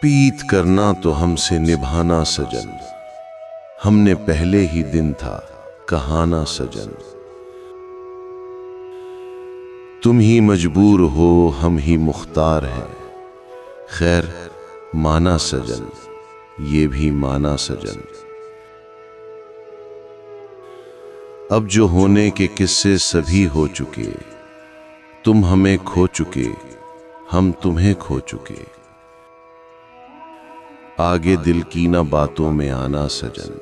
प्रीत करना तो हमसे निभाना सजन, हमने पहले ही दिन था कहाना सजन। तुम ही मजबूर हो हम ही मुख्तार हैं, खैर माना सजन, ये भी माना सजन। अब जो होने के किस्से सभी हो चुके, तुम हमें खो चुके, हम तुम्हें खो चुके। आगे दिल की ना बातों में आना सजन,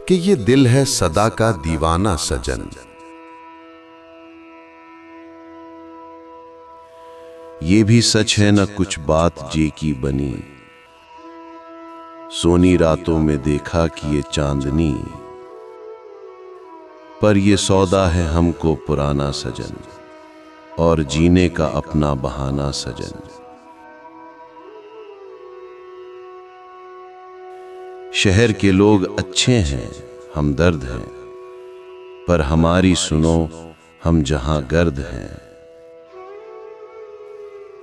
कि ये दिल है सदा का दीवाना सजन। ये भी सच है न कुछ बात जे की बनी, सोनी रातों में देखा कि ये चांदनी। पर ये सौदा है हमको पुराना सजन, और जीने का अपना बहाना सजन। शहर के लोग अच्छे हैं हमदर्द हैं, पर हमारी सुनो हम जहां गर्द हैं।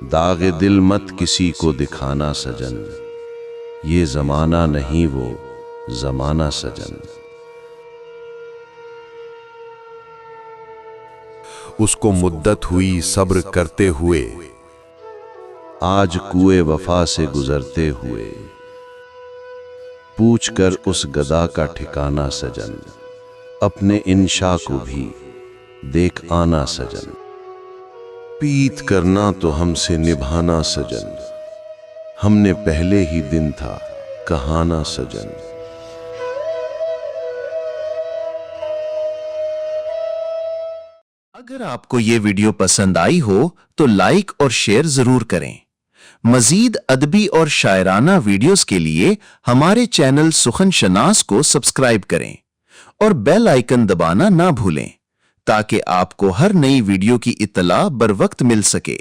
दागे दिल मत किसी को दिखाना सजन, ये जमाना नहीं वो जमाना सजन। उसको मुद्दत हुई सब्र करते हुए, आज कुएं वफा से गुजरते हुए। पूछ कर उस गदा का ठिकाना सजन, अपने इंशा को भी देख आना सजन। प्रीत करना तो हमसे निभाना सजन, हमने पहले ही दिन था कहाना सजन। अगर आपको ये वीडियो पसंद आई हो तो लाइक और शेयर जरूर करें। मजीद अदबी और शायराना वीडियोस के लिए हमारे चैनल सुखन शनास को सब्सक्राइब करें और बेल आइकन दबाना ना भूलें, ताकि आपको हर नई वीडियो की इत्तला बर वक्त मिल सके।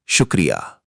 शुक्रिया।